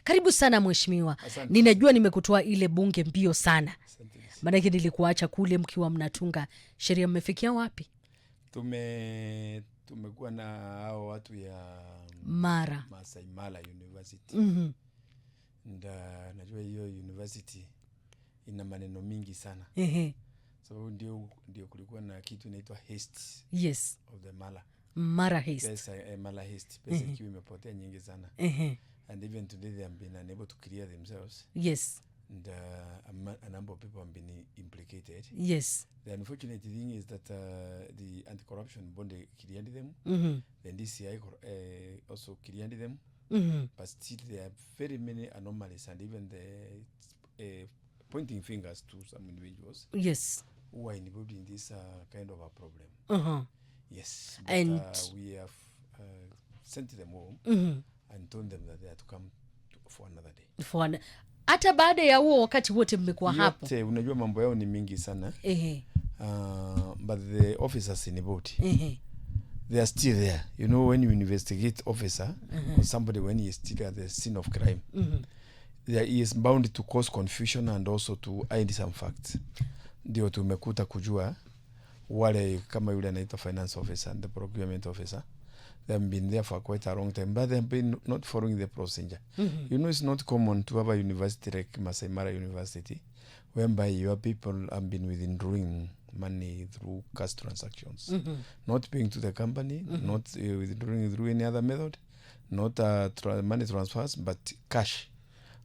Karibu sana mheshimiwa. Ninajua nimekutoa ile bunge mbio sana. Maana nilikuacha kule mkiwa mnatunga sheria. Mmefikia wapi? Tumekuwa na hao watu ya Masai Mara University. Najua hiyo university ina maneno mingi sana. So ndio kulikuwa na kitu inaitwa haste. Yes. Of the Mara haste. Mara haste. Pesa ikiwa imepotea nyingi sana. And even today they have been unable to clear themselves. Yes. And a number of people have been implicated. Yes. The unfortunate thing is that the anti-corruption body cleared them. The DCI also cleared them. But still there are very many anomalies and even the pointing fingers to some individuals. Yes. Who are involved in this kind of a problem. Yes. But, and we have sent them home and told them that they have to come for another day. Hata baada ya huo wakati wote mmekuwa hapo. Yote unajua mambo yao ni mingi sana. But the officers in the boat, they are still there. You know, when you investigate officer or somebody when he is still at the scene of crime, there is bound to cause confusion and also to hide some facts. Ndio tumekuta kujua wale kama yule anaitwa finance officer and the procurement officer. They have been there for quite a long time, but they have been not following the procedure. You know, it's not common to have a university like Masai Mara University, whereby your people have been withdrawing money through cash transactions, not paying to the company, not withdrawing through any other method, not money transfers, but cash.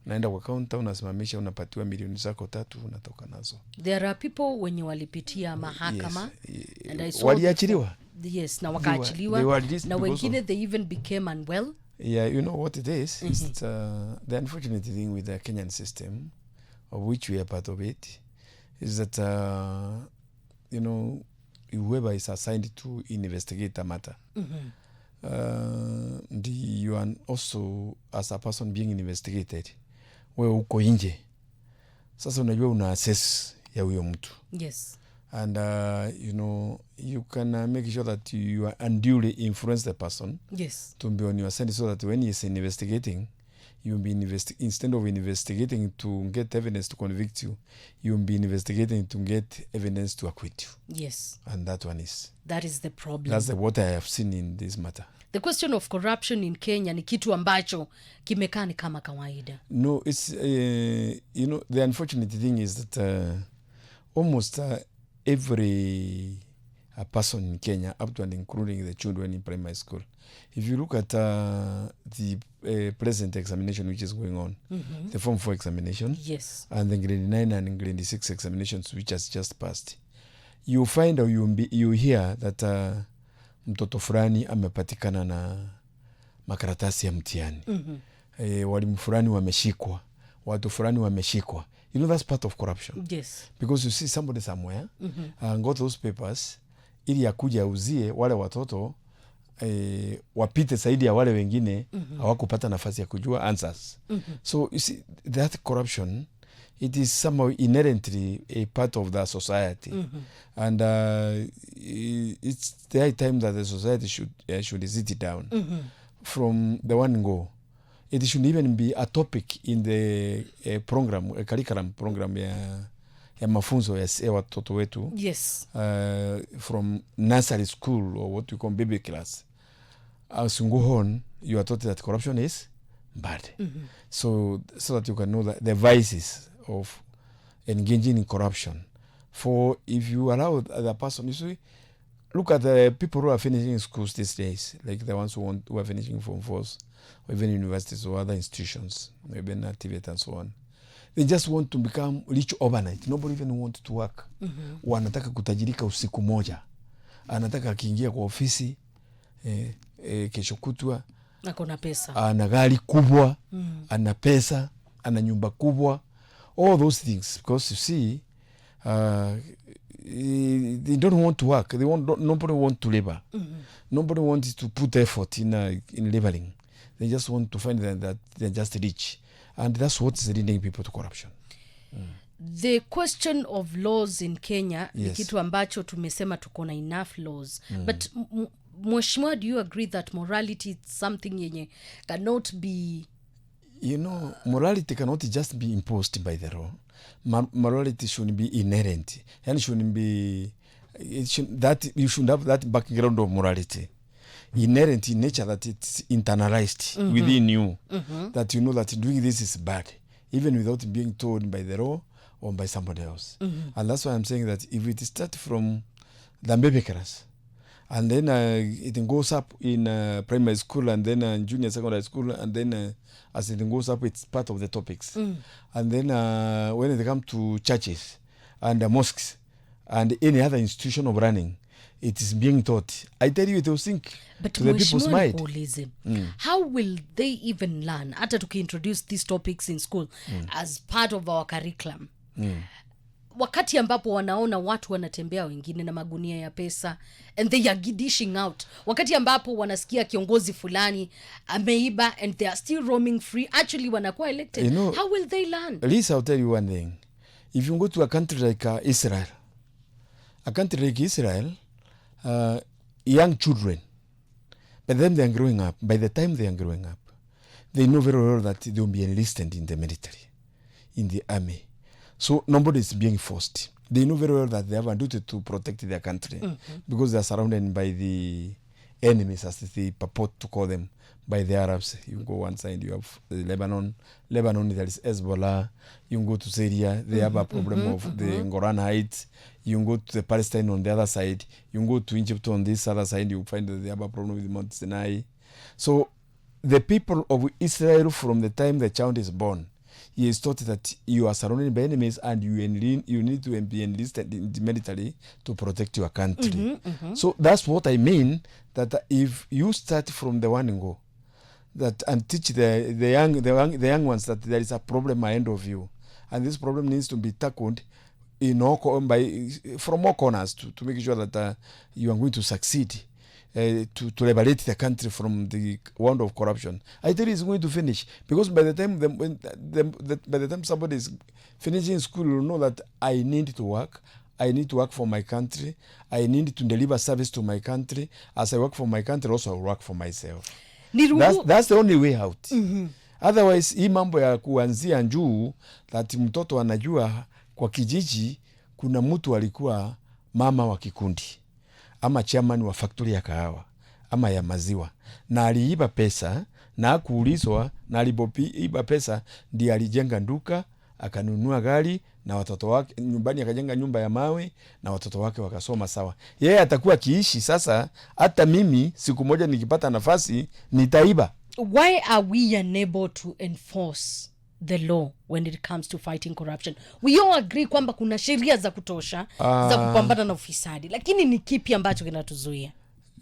Naenda kwa counter, unasimamisha, unapatiwa milioni zako 3, unatoka nazo. There are people wenye walipitia mahakama. Yes. Waliachiliwa. Yes, na wakaachiliwa. Na wengine they even became unwell. Yeah, you know what it is? It's the unfortunate thing with the Kenyan system, of which we are part of it, is that, you know, whoever is assigned to investigate a matter, you are also, as a person being investigated, wewe uko nje. Sasa unajua una assess ya huyo mtu. Yes. And, you know, you can make sure that you unduly influence the person. Yes. To be on your side so that when he is investigating, you'll be instead of investigating to get evidence to convict you, you'll be investigating to get evidence to acquit you. Yes. And that is the problem. That's what I have seen in this matter. The question of corruption in Kenya ni kitu ambacho kimekaa ni kama kawaida. No, it's, you know, the unfortunate thing is that almost every person in Kenya, up to and including the children in primary school, if you look at the present examination which is going on, the Form 4 examination, yes, and the grade 9 and grade 6 examinations which has just passed, you find or you hear that mtoto fulani amepatikana na makaratasi ya mtihani. Walimu fulani wameshikwa, watu fulani wameshikwa. You know, that's part of corruption. Yes. Because you see somebody somewhere and got those papers ili akuja uzie wale watoto wapite zaidi ya wale wengine hawakupata nafasi ya kujua answers. So you see that corruption, it is somehow inherently a part of the society. And it's the high time that the society should sit it down from the one go. It should even be a topic in the program, a curriculum program ya mafunzo ya watoto wetu. Yes. From nursery school or what we call baby class. As you go on, you are taught that corruption is bad. So that you can know that the vices of engaging in corruption. For if you allow the person, you see, look at the people who are finishing schools these days, like the ones who are finishing Form 4s, or even universities or other institutions, maybe TVET and so on. They just want to become rich overnight. Nobody even wants to work. Wanataka kutajirika usiku moja. Anataka akiingia kwa ofisi, kesho kutwa, akona pesa. Ana gari kubwa, ana pesa, ana nyumba kubwa. All those things. Because you see, they don't want to work. Nobody wants to labor. Nobody wants to put effort in laboring. They just want to find that they're just rich. And that's what's leading people to corruption. The question of laws in Kenya, ni kitu ambacho tumesema tuko na enough laws. But Mheshimiwa, do you agree that morality is something yenye cannot be You know, morality cannot just be imposed by the law. Morality should be inherent, and shouldn't be. That you should have that background of morality, inherent in nature, that it's internalized within you, that you know that doing this is bad, even without being told by the law or by somebody else. And that's why I'm saying that if it starts from the baby class, and then it goes up in primary school, and then junior secondary school, and then as it goes up, it's part of the topics. And then when they come to churches and mosques and any other institution of learning, it is being taught. I tell you, it will sink to the people's mind. How will they even learn? After to introduce these topics in school as part of our curriculum. Wakati ambapo wanaona watu wanatembea wengine na magunia ya pesa and they are dishing out. Wakati ambapo wanasikia kiongozi fulani ameiba and they are still roaming free, actually wanakuwa elected. You know, how will they learn? At least I'll tell you one thing. If you go to a country like Israel, young children, by the time they are growing up, they know very well that they will be enlisted in the military, in the army. So nobody is being forced. They know very well that they have a duty to protect their country because they are surrounded by the enemies, as they purport to call them, by the Arabs. You go one side, you have Lebanon, there is Hezbollah. You go to Syria, they have a problem of the Golan Heights. You go to the Palestine on the other side. You go to Egypt on this other side, you find that they have a problem with Mount Sinai. So the people of Israel, from the time the child is born, he is taught that you are surrounded by enemies and you need to be enlisted in the military to protect your country. So that's what I mean, that if you start from the one go, that and teach the young ones that there is a problem ahead of you, and this problem needs to be tackled from all corners to make sure that you are going to succeed. To liberate the country from the wound of corruption. I tell you, it's going to finish, because by the time somebody is finishing school, will know that I need to work. I need to work for my country. I need to deliver service to my country. As I work for my country, also I work for myself. That's the only way out. Otherwise, hii mambo ya kuanzia juu, that mtoto anajua kwa kijiji kuna mtu alikuwa mama wa kikundi, ama chairman wa factory ya kahawa, ama ya maziwa, na aliiba pesa, na kuulizwa, na alipoiba pesa ndiye alijenga nduka, akanunua gari, na watoto wake nyumbani akajenga nyumba ya mawe, na watoto wake wakasoma sawa. Yeye atakuwa kiishi sasa, hata mimi siku moja nikipata nafasi nitaiba. Why are we unable to enforce the law when it comes to fighting corruption? We all agree kwamba kuna sheria za kutosha za kupambana na ufisadi, lakini ni kipi ambacho kinatuzuia?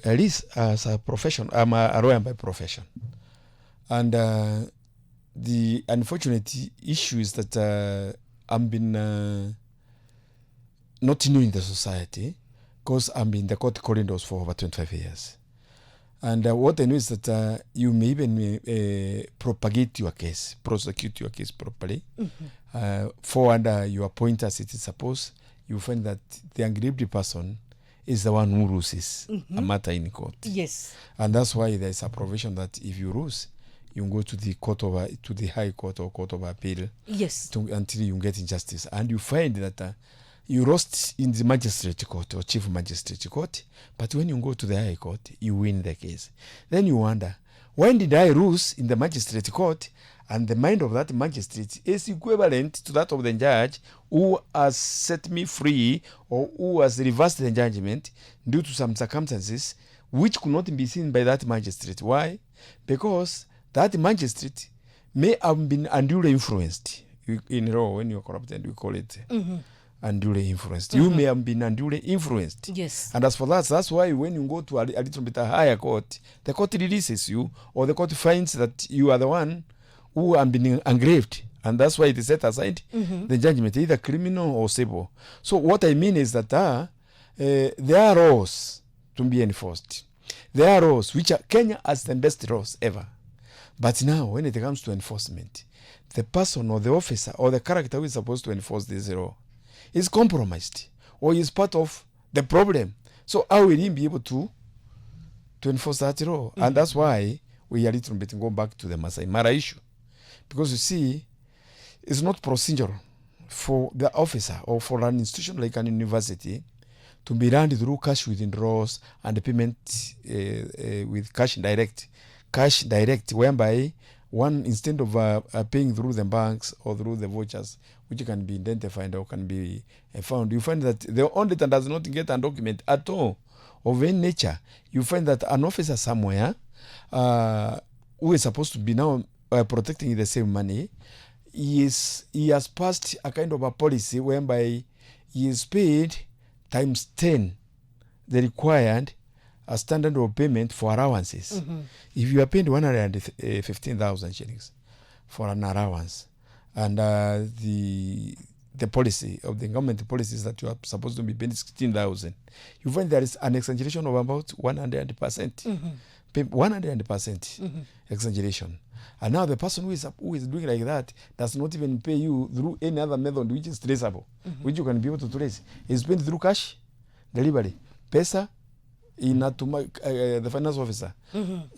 At least as a profession, I'm a lawyer by profession, and the unfortunate issue is that I've been not new in the society, because I've been in the court corridors for over 25 years. And what I know is that you may even propagate your case, prosecute your case properly. Forward your point as it is supposed. You find that the aggrieved person is the one who loses a matter in court. Yes. And that's why there is a provision that if you lose, you go to the High Court or Court of Appeal. Yes. Until you get justice. And you find that you lost in the magistrate court or chief magistrate court, but when you go to the High Court, you win the case. Then you wonder, when did I lose in the magistrate court? And the mind of that magistrate is equivalent to that of the judge who has set me free, or who has reversed the judgment due to some circumstances which could not be seen by that magistrate. Why? Because that magistrate may have been unduly influenced. In law, when you are corrupted, we call it unduly influenced. You may have been unduly influenced. Yes. And as for that, that's why when you go to a little bit higher court, the court releases you, or the court finds that you are the one who have been aggrieved. And that's why it is set aside the judgment, either criminal or civil. So what I mean is that there are laws to be enforced. There are laws which Kenya has the best laws ever. But now, when it comes to enforcement, the person or the officer or the character who is supposed to enforce this law is compromised, or is part of the problem. So how will he be able to enforce that law? And that's why we are a little bit go back to the Masai Mara issue. Because you see, it's not procedural for the officer or for an institution like an university to be run through cash withdrawals and payment with cash direct, whereby one, instead of paying through the banks or through the vouchers, which can be identified or can be found, you find that the auditor does not get a document at all of any nature. You find that an officer somewhere who is supposed to be now protecting the same money, he has passed a kind of a policy whereby he is paid times 10 the required standard of payment for allowances. If you are paid 115,000 shillings for an allowance, and the policy of the government policies that you are supposed to be paid 16,000, you find there is an exaggeration of about 100%. 100% exaggeration. And now the person who is doing like that does not even pay you through any other method which is traceable, which you can be able to trace. It's paid through cash delivery. Pesa inatuma, the finance officer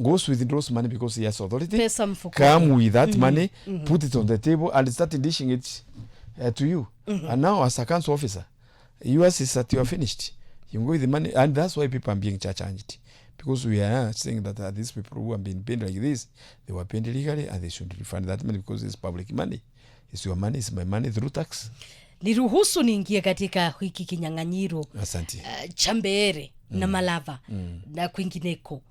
goes withdraws money because he has authority. Come with that money, put it on the table, and start dishing it to you. And now, as a council officer, yours is that you are finished. You go with the money, and that's why people are being challenged. Because we are saying that these people who have been paid like this, they were paid illegally, and they should refund that money because it's public money. It's your money, it's my money through tax. Niruhusu niingie katika hiki kinyang'anyiro cha Mbeere na Malava na kwingineko.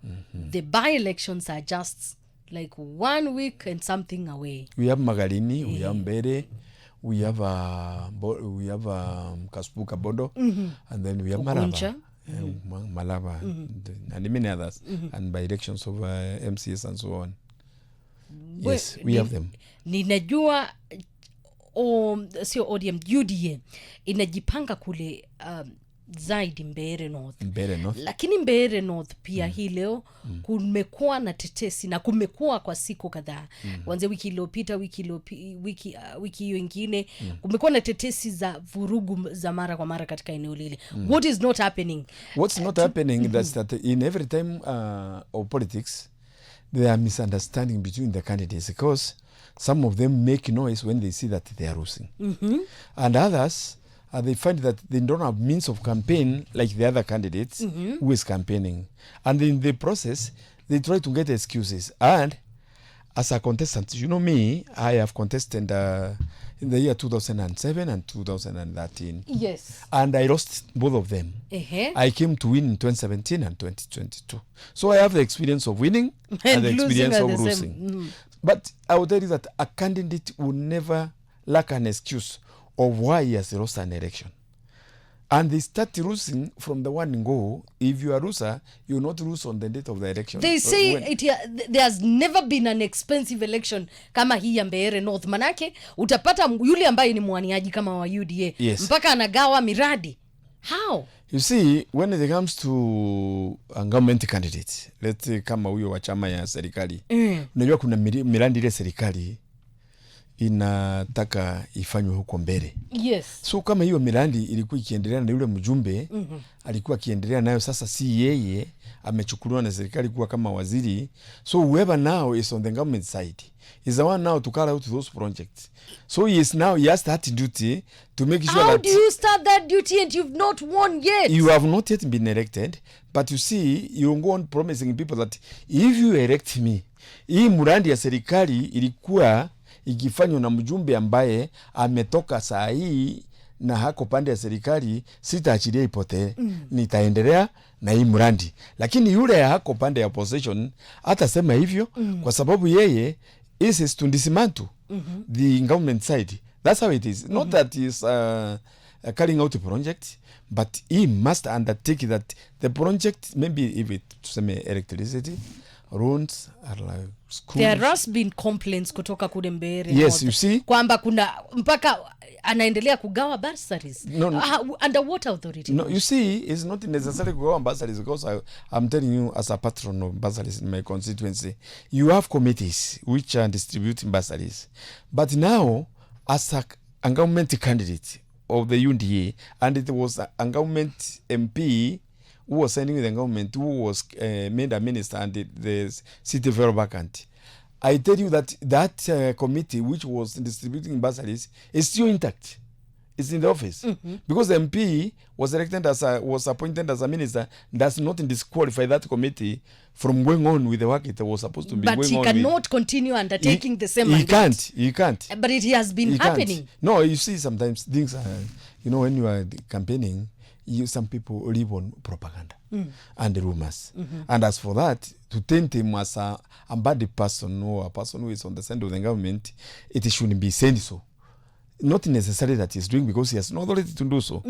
The by-elections are just like 1 week and something away. We have Magalini, we have Mbeere, we have Kaspuka Bodo, and then we have Malava. Malava and many others, and by elections of MCS and so on. Yes, we have them. Ninajua sio ODM, UDA inajipanga kule zaidi Mbeere North. Lakini Mbeere North pia hii leo kumekuwa na tetesi na kumekuwa kwa siku kadhaa. Kuanzia wiki iliyopita, wiki hiyo nyingine kumekuwa na tetesi za vurugu za mara kwa mara katika eneo lile. What is not happening? What's not happening is that in every time of politics there are misunderstanding between the candidates, because some of them make noise when they see that they are losing. And others they find that they don't have means of campaign like the other candidates who is campaigning. And in the process, they try to get excuses. And as a contestant, you know me, I have contested in the year 2007 and 2013. Yes. And I lost both of them. I came to win in 2017 and 2022. So I have the experience of winning and the experience of losing. But I will tell you that a candidate will never lack an excuse of why he has lost an election. And they start losing from the one go. If you are a loser, you will not lose on the date of the election. They say there has never been an expensive election kama hii ya Mbeere North. Manake utapata yule ambaye ni mwaniaji kama wa UDA. Yes. Mpaka anagawa miradi. How? You see, when it comes to a government candidate, let's say kama huyo wa chama ya serikali, unajua kuna miradi ile serikali inataka ifanywe huko mbele. Yes. So kama hiyo miradi ilikuwa ikiendelea na yule mjumbe alikuwa akiendelea nayo, sasa si yeye amechukuliwa na serikali kuwa kama waziri. So whoever now is on the government side is the one now to carry out those projects. So he has that duty to make sure How that... do you start that duty and you've not won yet? You have not yet been elected, but you see, you go on promising people that if you elect me, hii murandi ya serikali ilikuwa ikifanywa na mjumbe ambaye ametoka saa hii na hako pande ya serikali, sitaachilia ipotee. Nitaendelea na hii murandi. Lakini yule hako pande ya opposition atasema hivyo kwa sababu yeye is to dismantle the government side. That's how it is. Not that he's carrying out a project, but he must undertake that the project, maybe if it electricity, roads are like schools. There has been complaints kutoka kule Mbeere. Yes, you see. Kwamba kuna mpaka anaendelea kugawa bursaries. Under what authority? No, you see, it's not necessarily kugawa bursaries, because I'm telling you, as a patron of bursaries in my constituency, you have committees which are distributing bursaries. But now, as a government candidate of the UDA, and it was a government MP who was sending the government, who was made a minister, and the city fell vacant. I tell you that committee which was distributing bursaries is still intact. It's in the office. Because the MP was elected was appointed as a minister, does not disqualify that committee from going on with the work it was supposed to be going on. But he cannot continue undertaking the same mandate. He can't. But it has been happening. No, you see, sometimes things are, when you are campaigning, some people live on propaganda and rumors. And as for that, to taint him as a bad person or a person who is on the side of the government, it shouldn't be said so. Not necessarily that he's doing because he has no authority to do so.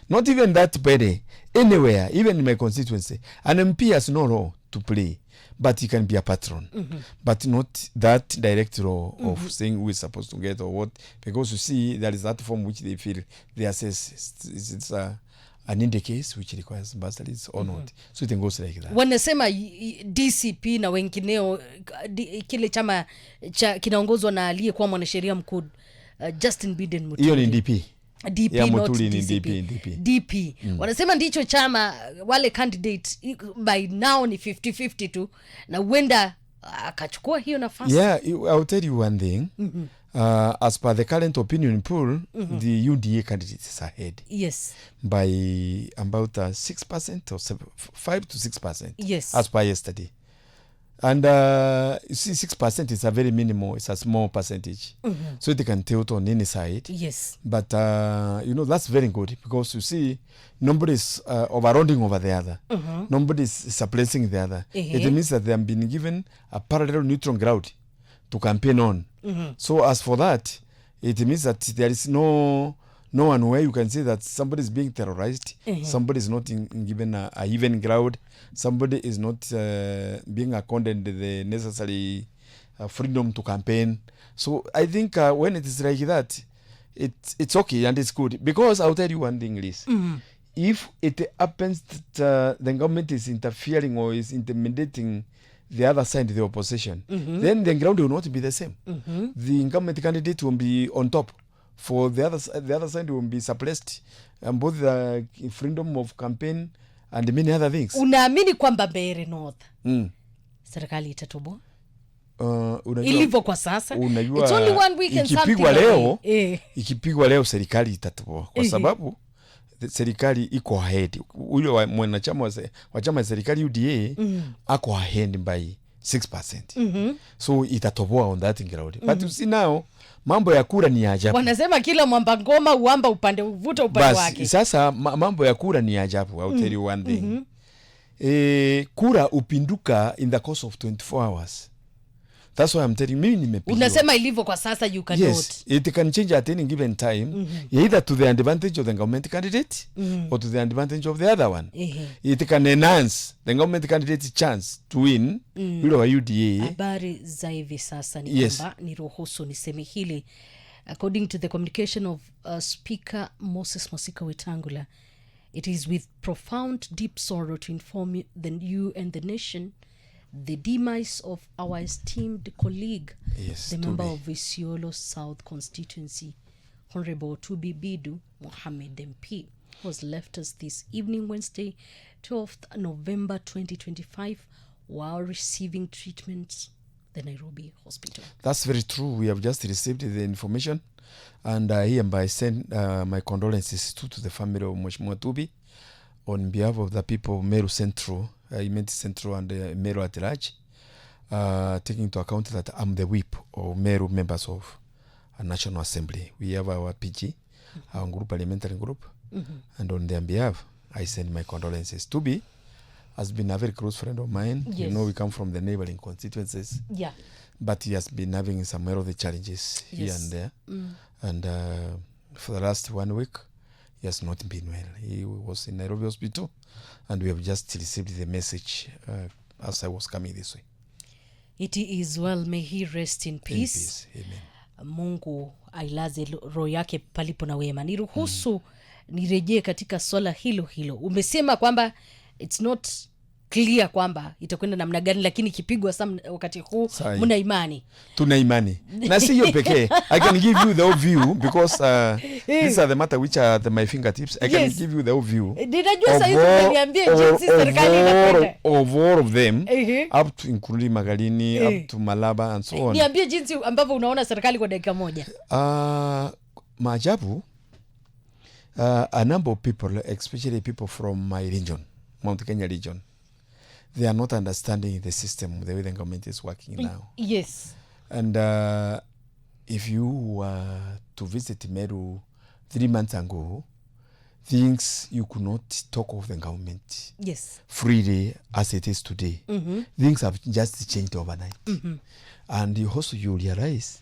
Not even that body. Anywhere, even in my constituency, an MP has no role to play, but he can be a patron. But not that direct role of saying who is supposed to get or what. Because you see, there is that form which they feel they assess it's an indicate which requires bursaries or not. So it goes like that. Wanasema DCP na wengineo kile chama kinaongozwa na aliyekuwa mwanasheria mkuu Justin Biden Muthui. Hiyo ni DP. DP, yeah, not Muthui DCP. ni DP. DP. Wanasema ndicho chama wale candidate by now ni 50-50 tu na huenda akachukua hiyo nafasi. Yeah, I'll tell you one thing. As per the current opinion poll, the UDA candidate is ahead. Yes. By about 6% or 5 to 6%. Yes. As per yesterday. And you see, 6% is a very minimal, it's a small percentage. So it can tilt on any side. Yes. But, that's very good because you see, nobody is overrounding over the other. Nobody is suppressing the other. It means that they have been given a parallel neutral ground to campaign on. So as for that, it means that there is no one where you can say that somebody is being terrorized, somebody is not given a even ground, somebody is not being accorded the necessary freedom to campaign. So I think when it is like that, it's okay and it's good. Because I'll tell you one thing, Liz. If it happens that the government is interfering or is intimidating the other side, the opposition, then the ground will not be the same. The incumbent candidate will be on top. For the other side will be suppressed, and both the freedom of campaign and many other things. Unaamini kwamba Mbeere North serikali itatoboa? Ilivyo kwa sasa. It's only one week and something. Ikipigwa leo serikali itatoboa kwa sababu serikali iko ahead. Ule mwanachama wa chama ya serikali UDA ako ahead by 6%. So itatoboa on that ground. But you see now, mambo ya kura ni ajabu. Wanasema kila mwamba ngoma uamba upande uvuta upande wake. Sasa mambo ya kura ni ajabu. I'll tell you one thing. Kura upinduka in the course of 24 hours. That's why I'm telling you, mimi nimepigwa. Unasema ilivyo kwa sasa you cannot. Yes, it can change at any given time, either to the advantage of the government candidate or to the advantage of the other one. It can enhance the government candidate's chance to win yule wa UDA. Habari za hivi sasa ni kwamba niruhusu niseme hili. According to the communication of Speaker Moses Wetangula, it is with profound deep sorrow to inform you and the nation the demise of our esteemed colleague, the member of Isiolo South constituency, Honorable Tubi Bidu Mohammed MP, was left us this evening, Wednesday, 12th November 2025, while receiving treatment at the Nairobi hospital. That's very true. We have just received the information, and hereby send my condolences to the family of Mheshimiwa Tubi on behalf of the people of Meru Central, Imenti Central and Meru at large, taking into account that I'm the whip of Meru members of a National Assembly. We have our PG, our group, parliamentary group, and on their behalf, I send my condolences. Tubi has been a very close friend of mine. Yes. You know, we come from the neighboring constituencies. Yeah. But he has been having some of the challenges here and there. And for the last 1 week, he has not been well. He was in Nairobi hospital, and we have just received the message as I was coming this way. It is well. May he rest in peace. Amen. Mungu ailaze roho yake palipo na wema. Niruhusu nirejee katika swala hilo. Umesema kwamba it's not clear kwamba itakwenda namna gani, lakini kipigwa wakati huu mna imani. Tuna imani. Na si hiyo pekee. I can give you the overview because these are the matter which are at my fingertips. I can give you the overview. Ninajua sasa hivi unaniambia jinsi serikali inakwenda. Of all of them, up to including Magalini, up to Malaba and so on. Niambie jinsi ambavyo unaona serikali kwa dakika moja. Maajabu, a number of people, especially people from my region, Mount Kenya region, they are not understanding the system, the way the government is working now. Yes. And if you were to visit Meru 3 months ago, things you could not talk of the government freely as it is today. Things have just changed overnight. And you realize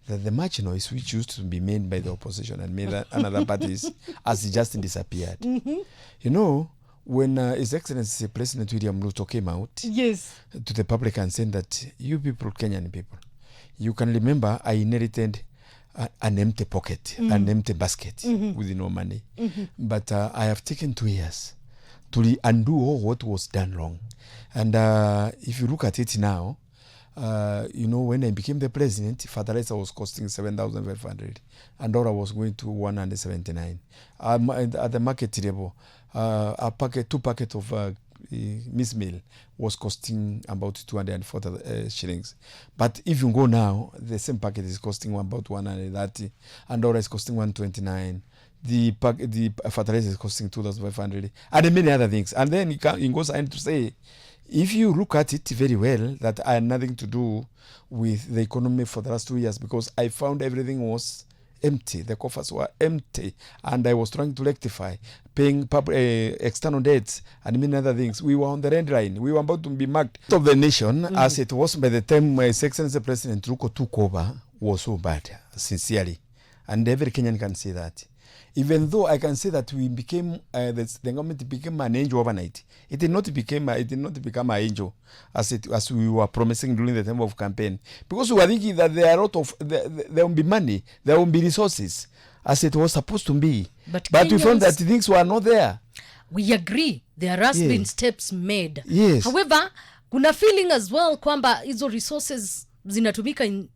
that the much noise which used to be made by the opposition and made another parties has just disappeared. You know, when His Excellency President William Ruto came out to the public and said that you people, Kenyan people, you can remember I inherited an empty pocket, an empty basket with no money. But I have taken 2 years to undo all what was done wrong. And if you look at it now, you know, when I became the president, fertilizer was costing 7,500 and dollar was going to 179. At the market level, two packet of Miss Meal was costing about 240 shillings. But if you go now, the same packet is costing about 130 and dollar is costing 129. The fertilizer is costing 2,500 and many other things. And then it goes on to say, if you look at it very well, that I had nothing to do with the economy for the last 2 years because I found everything was empty. The coffers were empty. And I was trying to rectify, paying external debts and many other things. We were on the red line. We were about to be marked. Of the nation, as it was by the time my Excellency President Ruto took over, was so bad, sincerely. And every Kenyan can see that. Even though I can say that we became, the government became an angel overnight, it did not become an angel as we were promising during the time of campaign. Because we were thinking that there are a lot of, there will be money, there will be resources, as it was supposed to be. But we found that things were not there. We agree. There has been steps made. Yes. However, kuna feeling as well kwamba hizo resources zinatumika in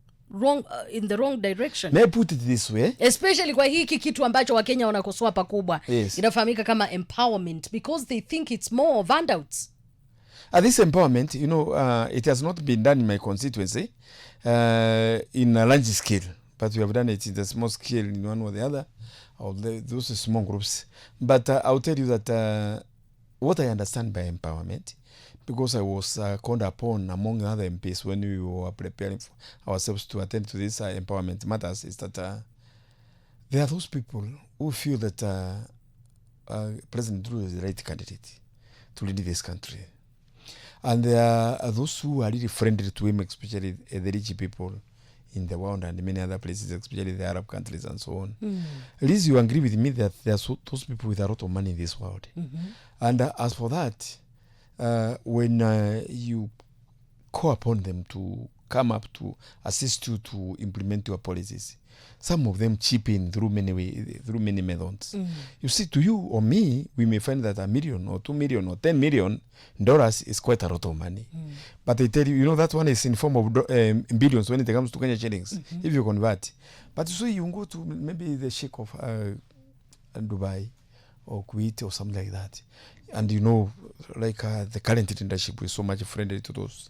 the wrong direction. May I put it this way? Especially kwa hiki kitu ambacho Wakenya wanakosoa pakubwa. Yes. Inafahamika kama empowerment because they think it's more of handouts. This empowerment, you know, it has not been done in my constituency in a large scale, but we have done it in a small scale in one or the other, or those small groups. But I'll tell you that what I understand by empowerment, because I was called upon among other MPs when we were preparing for ourselves to attend to these empowerment matters, is that there are those people who feel that President Ruto is the right candidate to lead this country. And there are those who are really friendly to him, especially the rich people in the world and many other places, especially the Arab countries and so on. At least you agree with me that there are those people with a lot of money in this world. And as for that, when you call upon them to come up to assist you to implement your policies, some of them chip in through many methods. You see, to you or me, we may find that $1 million or $2 million or $10 million is quite a lot of money. But I tell you, you know, that one is in form of billions when it comes to Kenya shillings, if you convert. But so you go to maybe the Sheikh of Dubai or Kuwait or something like that. And you know, like the current leadership is so much friendly to those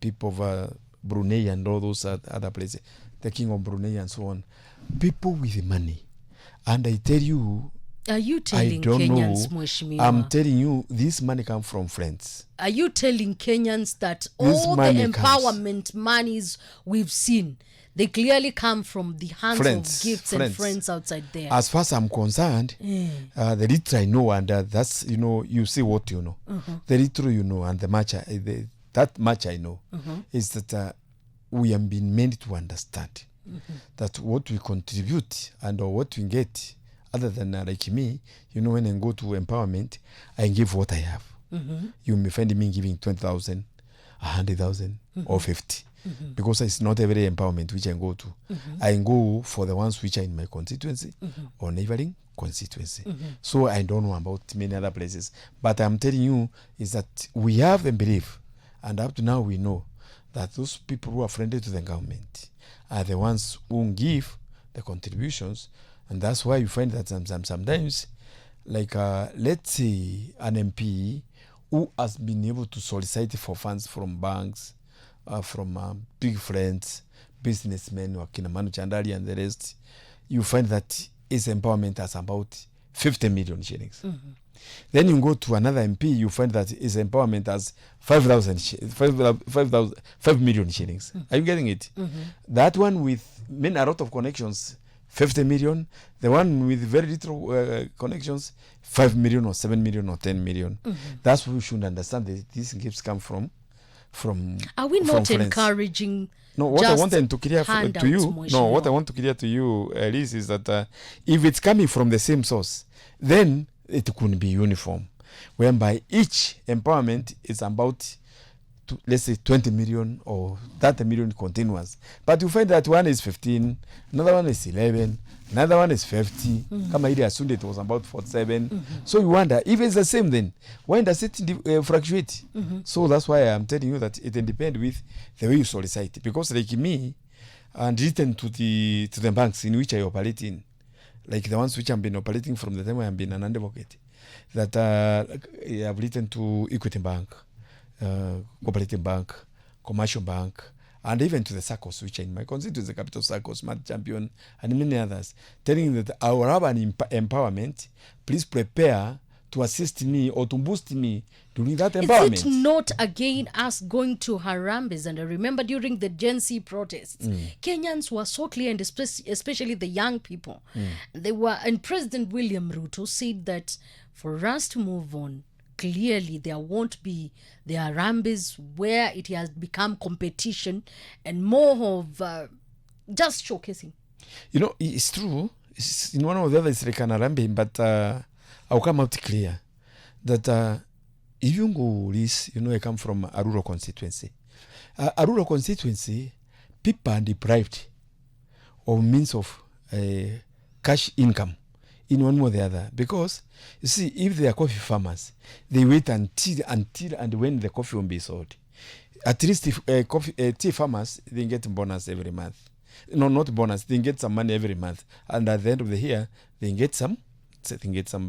people of Brunei and all those other places, the king of Brunei and so on. People with money. And I tell you, are you telling Kenyans, Mheshimiwa? I'm telling you, this money comes from friends. Are you telling Kenyans that all the empowerment monies we've seen, they clearly come from the hands of gifts and friends outside there? As far as I'm concerned, the little I know, and that's, you know, you see what you know. The little you know, and the much that much I know, is that we have been made to understand that what we contribute and or what we get, other than like me, you know, when I go to empowerment, I give what I have. You may find me giving 20,000, 100,000, or 50. because it's not every empowerment which I go to. I go for the ones which are in my constituency or neighboring constituency. So I don't know about many other places. But I'm telling you is that we have the belief, and up to now we know that those people who are friendly to the government are the ones who give the contributions. And that's why you find that sometimes, like let's say an MP who has been able to solicit for funds from banks, from big friends, businessmen, Wakina Manu Chandali and the rest, you find that his empowerment has about 50 million shillings. Then you go to another MP, you find that his empowerment has 5 million shillings. Are you getting it? That one with a lot of connections, 50 million. The one with very little connections, 5 million or 7 million or 10 million. That's what we should understand that these gifts come from. Are we not friends. encouraging? No, what I wanted to clear to you. Motion. What I want to clear to you, Liz, is that if it's coming from the same source, then it could be uniform, whereby each empowerment is about, let's say, 20 million or 30 million continuous. But you find that one is 15, another one is 11, another one is 50. Kama ili assumed it was about 47. So you wonder, if it's the same then, why does it fluctuate? So that's why I'm telling you that it depends with the way you solicit. Because like me, and written to the banks in which I operate in, like the ones which I've been operating from the time I have been an advocate, that I have written to Equity Bank, Cooperative Bank, Commercial Bank, and even to the circles which are in my constituency, the Capital Circle, Smart Champion, and many others, telling that I will have an empowerment. Please prepare to assist me or to boost me during that empowerment. Is it not again us going to Harambes? And I remember during the Gen Z protests, Kenyans were so clear, and especially the young people. They were, and President William Ruto said that for us to move on, clearly there won't be the Harambes where it has become competition and more of just showcasing. You know, it's true. It's in one or the other, it's like an Harambe, but I'll come out clear that if you go this, I come from a rural constituency. A rural constituency, people are deprived of means of cash income in one way or the other. Because, you see, if they are coffee farmers, they wait until and when the coffee will be sold. At least if tea farmers, they get bonus every month. No, not bonus. They get some money every month. And at the end of the year, they get some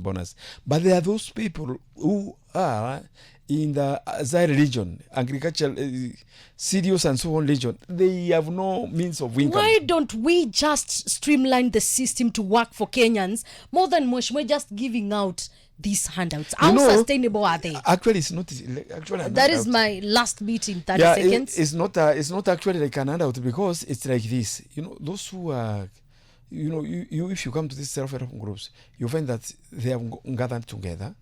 bonus. But there are those people who are in the Zaire region, agricultural, serious and so on region. They have no means of income. Why don't we just streamline the system to work for Kenyans more than Mheshimiwa just giving out these handouts? How sustainable are they? Actually, it's not. Actually, that is my last bit in 30 seconds. It's not actually like an handout, because it's like this. Those who are, you if you come to these self-help groups, you find that they have gathered together.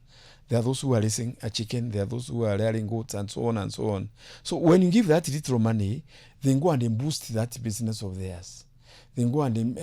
There are those who are raising a chicken. There are those who are rearing goats, and so on and so on. So when you give that little money, they go and boost that business of theirs. They go and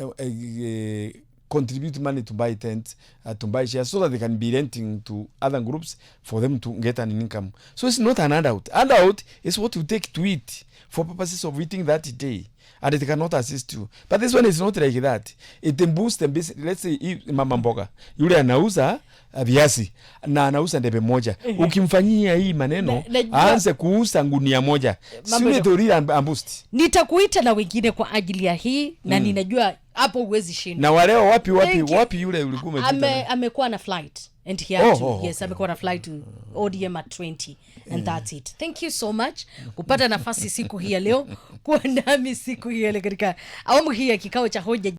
contribute money to buy tents, to buy shares, so that they can be renting to other groups for them to get an income. So it's not an handout. Handout is what you take to eat for purposes of eating that day, and it cannot assist you. But this one is not like that. It boosts the business. Let's say mama mboga yule anauza viazi na anauza ndebe moja, ukimfanyia hii maneno aanze kuuza ngunia moja, sio tori and boost. Nitakuita na wengine kwa ajili ya hii na ninajua hapo uwezi shinda. Na waleo wapi yule ulikuwa umepita? Amekuwa na flight and he had yes, amekuwa na flight to ODM at 20 and that's it. Thank you so much kupata nafasi siku hii ya leo, kuwa nami siku hii ya leo katika awamu hii ya kikao cha hoja.